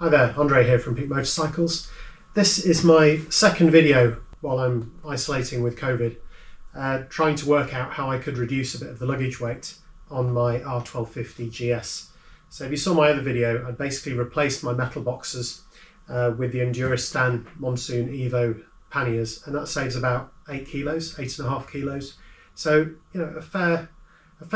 Hi there, Andre here from Peak Motorcycles. This is my second video while I'm isolating with COVID, trying to work out how I could reduce a bit of the luggage weight on my R1250GS. So if you saw my other video, I basically replaced my metal boxes with the Enduristan Monsoon Evo panniers, and that saves about 8 kilos, 8.5 kilos. So, you know, a fair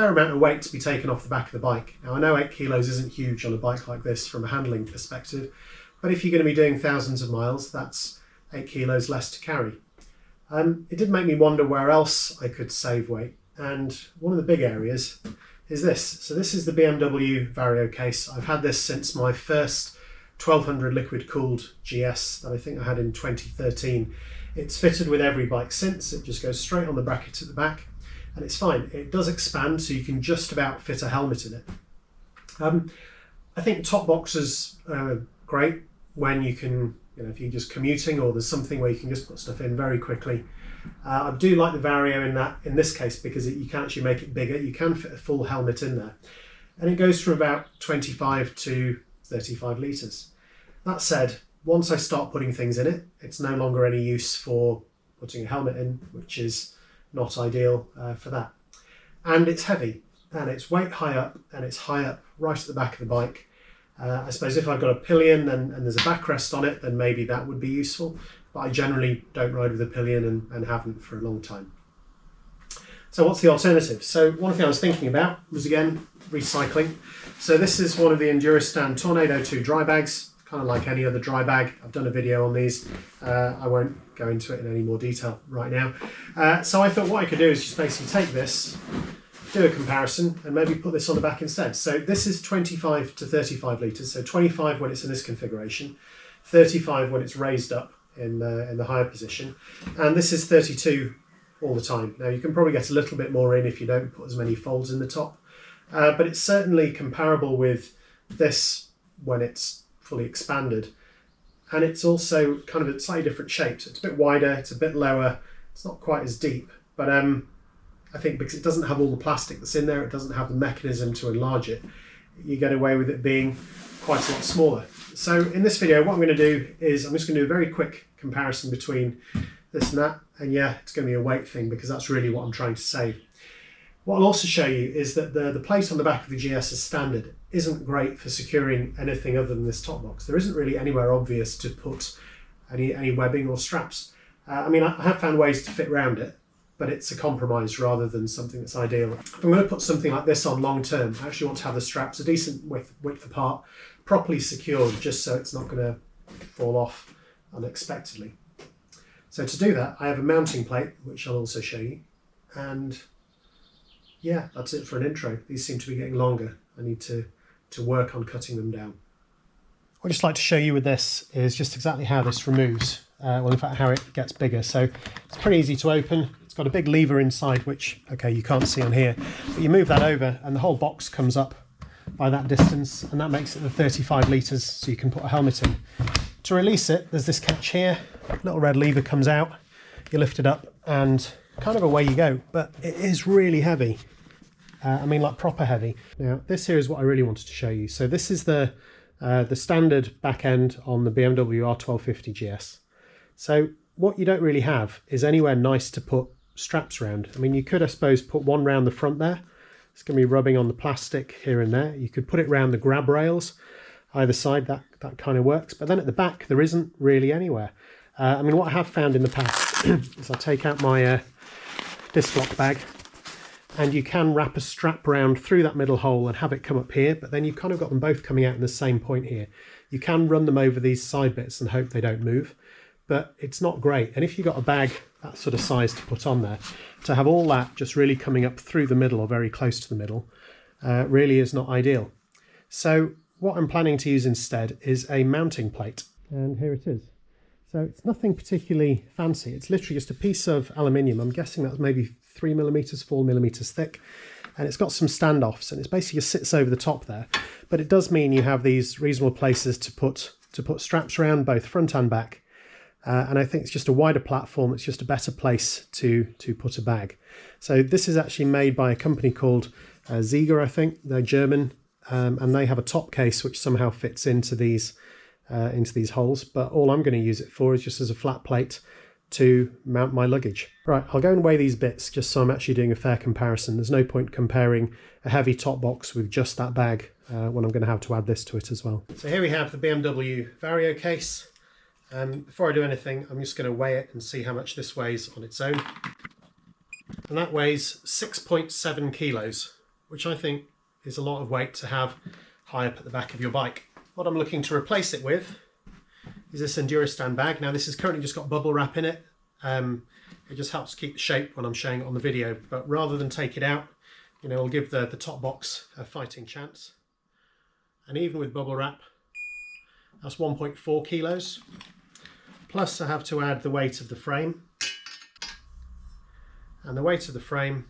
amount of weight to be taken off the back of the bike. Now I know 8 kilos isn't huge on a bike like this from a handling perspective, but if you're going to be doing thousands of miles, that's 8 kilos less to carry. It did make me wonder where else I could save weight, and one of the big areas is this. So this is the BMW Vario case. I've had this since my first 1200 liquid cooled GS that I think I had in 2013. It's fitted with every bike since. It just goes straight on the bracket at the back. And it's fine. It does expand, so you can just about fit a helmet in it. I think top boxes are great when you can, if you're just commuting or there's something where you can just put stuff in very quickly. I do like the Vario in this case because you can actually make it bigger. You can fit a full helmet in there. And it goes from about 25 to 35 litres. That said, once I start putting things in it, it's no longer any use for putting a helmet in, which is not ideal for that. And it's heavy, and it's weight high up, and it's high up right at the back of the bike. I suppose if I've got a pillion and there's a backrest on it, then maybe that would be useful, but I generally don't ride with a pillion and haven't for a long time. So what's the alternative? So one thing I was thinking about was, again, recycling. So this is one of the Enduristan Tornado 2 dry bags, kind of like any other dry bag. I've done a video on these. I won't go into it in any more detail right now. So I thought what I could do is just basically take this, do a comparison, and maybe put this on the back instead. So this is 25 to 35 litres, so 25 when it's in this configuration, 35 when it's raised up in the higher position, and this is 32 all the time. Now you can probably get a little bit more in if you don't put as many folds in the top, but it's certainly comparable with this when it's fully expanded, and it's also kind of a slightly different shape. So it's a bit wider, it's a bit lower, it's not quite as deep, but I think because it doesn't have all the plastic that's in there, it doesn't have the mechanism to enlarge it, you get away with it being quite a lot smaller. So in this video, what I'm going to do is I'm just going to do a very quick comparison between this and that, and yeah, it's going to be a weight thing because that's really what I'm trying to save. What I'll also show you is that the plate on the back of the GS as standard isn't great for securing anything other than this top box. There isn't really anywhere obvious to put any webbing or straps. I mean, I have found ways to fit around it, but it's a compromise rather than something that's ideal. If I'm going to put something like this on long term, I actually want to have the straps a decent width apart, properly secured, just so it's not going to fall off unexpectedly. So to do that, I have a mounting plate, which I'll also show you, and yeah, that's it for an intro. These seem to be getting longer. I need to work on cutting them down. What I'd just like to show you with this is just exactly how this removes. Well, in fact, how it gets bigger. So it's pretty easy to open. It's got a big lever inside, which, okay, you can't see on here, but you move that over and the whole box comes up by that distance, and that makes it the 35 litres, so you can put a helmet in. To release it, there's this catch here. Little red lever comes out. You lift it up and kind of away you go, but it is really heavy. I mean, like proper heavy. Now, this here is what I really wanted to show you. So this is the standard back end on the BMW R1250GS. So what you don't really have is anywhere nice to put straps around. I mean, you could, I suppose, put one round the front there. It's going to be rubbing on the plastic here and there. You could put it around the grab rails either side. That kind of works. But then at the back, there isn't really anywhere. I mean, what I have found in the past is I take out my disc lock bag, and you can wrap a strap round through that middle hole and have it come up here, but then you've kind of got them both coming out in the same point here. You can run them over these side bits and hope they don't move, but it's not great. And if you've got a bag that sort of size to put on there, to have all that just really coming up through the middle or very close to the middle really is not ideal. So what I'm planning to use instead is a mounting plate, and here it is. So it's nothing particularly fancy. It's literally just a piece of aluminium. I'm guessing that's maybe 3mm, 4mm thick, and it's got some standoffs, and it basically just sits over the top there. But it does mean you have these reasonable places to put straps around, both front and back. And I think it's just a wider platform. It's just a better place to put a bag. So this is actually made by a company called Zieger, I think. They're German, and they have a top case which somehow fits into these into these holes, but all I'm going to use it for is just as a flat plate to mount my luggage. Right, I'll go and weigh these bits just so I'm actually doing a fair comparison. There's no point comparing a heavy top box with just that bag when I'm going to have to add this to it as well. So here we have the BMW Vario case. Before I do anything, I'm just going to weigh it and see how much this weighs on its own. And that weighs 6.7 kilos, which I think is a lot of weight to have high up at the back of your bike. What I'm looking to replace it with is this Enduristan bag. Now this has currently just got bubble wrap in it. It just helps keep the shape when I'm showing it on the video, but rather than take it out, you know, I'll give the top box a fighting chance. And even with bubble wrap, that's 1.4 kilos. Plus I have to add the weight of the frame. And the weight of the frame,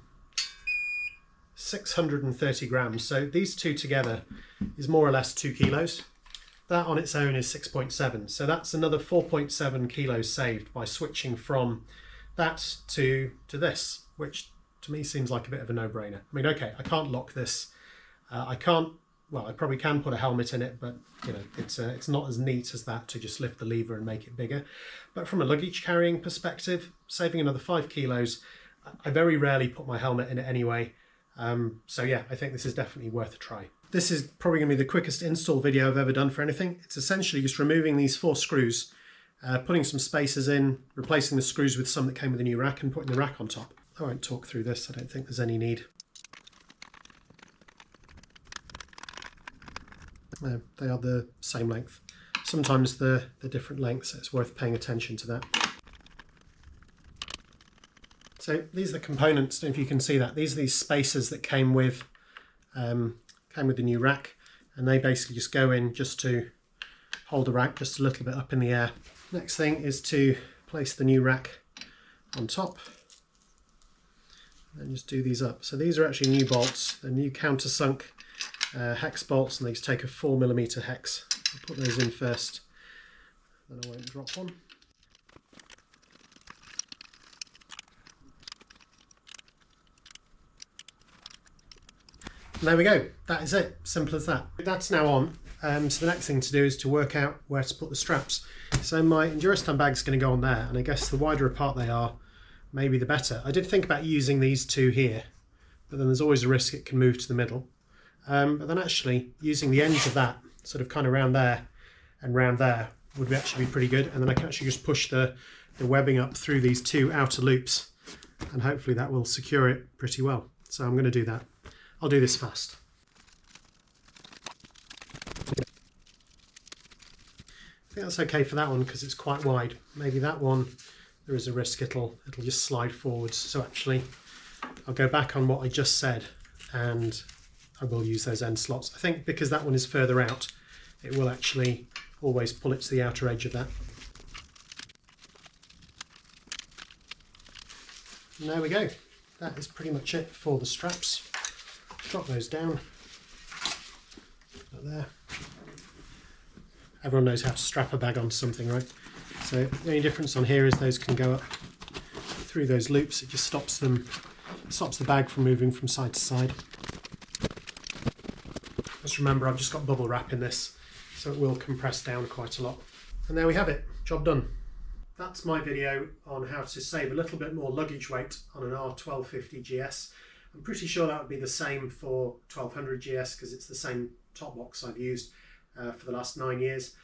630 grams. So these two together is more or less 2 kilos. That on its own is 6.7. So that's another 4.7 kilos saved by switching from that to this, which to me seems like a bit of a no-brainer. I mean, okay, I can't lock this. I probably can put a helmet in it, but you know, it's not as neat as that to just lift the lever and make it bigger. But from a luggage carrying perspective, saving another 5 kilos, I very rarely put my helmet in it anyway. So yeah, I think this is definitely worth a try. This is probably going to be the quickest install video I've ever done for anything. It's essentially just removing these 4 screws, putting some spacers in, replacing the screws with some that came with a new rack, and putting the rack on top. I won't talk through this, I don't think there's any need. They are the same length. Sometimes they're different lengths, so it's worth paying attention to that. So these are the components, I don't know if you can see that. These are these spacers that came with the new rack, and they basically just go in just to hold the rack just a little bit up in the air. Next thing is to place the new rack on top and just do these up. So these are actually new bolts, they're new countersunk hex bolts, and these take a 4mm hex. I'll put those in first, then I won't drop one. And there we go, that is it, simple as that. That's now on, so the next thing to do is to work out where to put the straps. So my Enduristan bag is going to go on there, and I guess the wider apart they are, maybe the better. I did think about using these two here, but then there's always a risk it can move to the middle. But then actually using the ends of that, sort of kind of round there and round there, would actually be pretty good. And then I can actually just push the webbing up through these 2 outer loops, and hopefully that will secure it pretty well. So I'm going to do that. I'll do this fast. I think that's okay for that one because it's quite wide. Maybe that one, there is a risk it'll just slide forwards. So actually, I'll go back on what I just said, and I will use those end slots. I think because that one is further out, it will actually always pull it to the outer edge of that. And there we go. That is pretty much it for the straps. Drop those down. Like there. Everyone knows how to strap a bag onto something, right? So the only difference on here is those can go up through those loops. It just stops the bag from moving from side to side. Just remember, I've just got bubble wrap in this, so it will compress down quite a lot. And there we have it, job done. That's my video on how to save a little bit more luggage weight on an R1250GS. I'm pretty sure that would be the same for 1200GS because it's the same top box I've used for the last 9 years.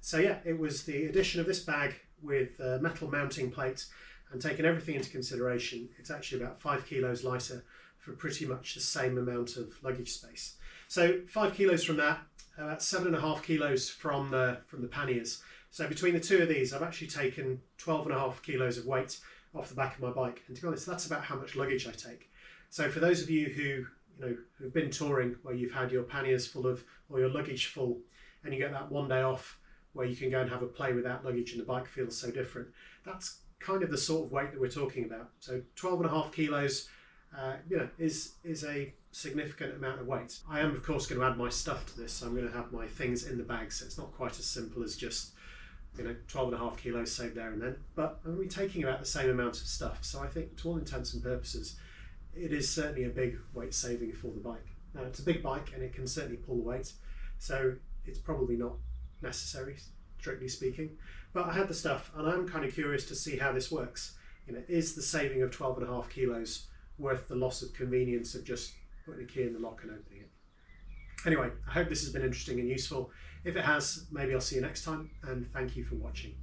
So yeah, it was the addition of this bag with a metal mounting plate, and taking everything into consideration, it's actually about 5 kilos lighter for pretty much the same amount of luggage space. So 5 kilos from that, about 7.5 kilos from the panniers. So between the two of these, I've actually taken 12.5 kilos of weight off the back of my bike. And to be honest, that's about how much luggage I take. So for those of you who've been touring where you've had your panniers full of, or your luggage full, and you get that one day off where you can go and have a play without luggage and the bike feels so different, that's kind of the sort of weight that we're talking about. So 12.5 kilos is a significant amount of weight. I am of course going to add my stuff to this, so I'm going to have my things in the bag, so it's not quite as simple as just 12.5 kilos saved there and then, but I'm going to be taking about the same amount of stuff. So I think to all intents and purposes it is certainly a big weight saving for the bike. Now it's a big bike and it can certainly pull the weight, so it's probably not necessary, strictly speaking. But I had the stuff, and I'm kind of curious to see how this works. Is the saving of 12.5 kilos worth the loss of convenience of just putting a key in the lock and opening it? Anyway, I hope this has been interesting and useful. If it has, maybe I'll see you next time, and thank you for watching.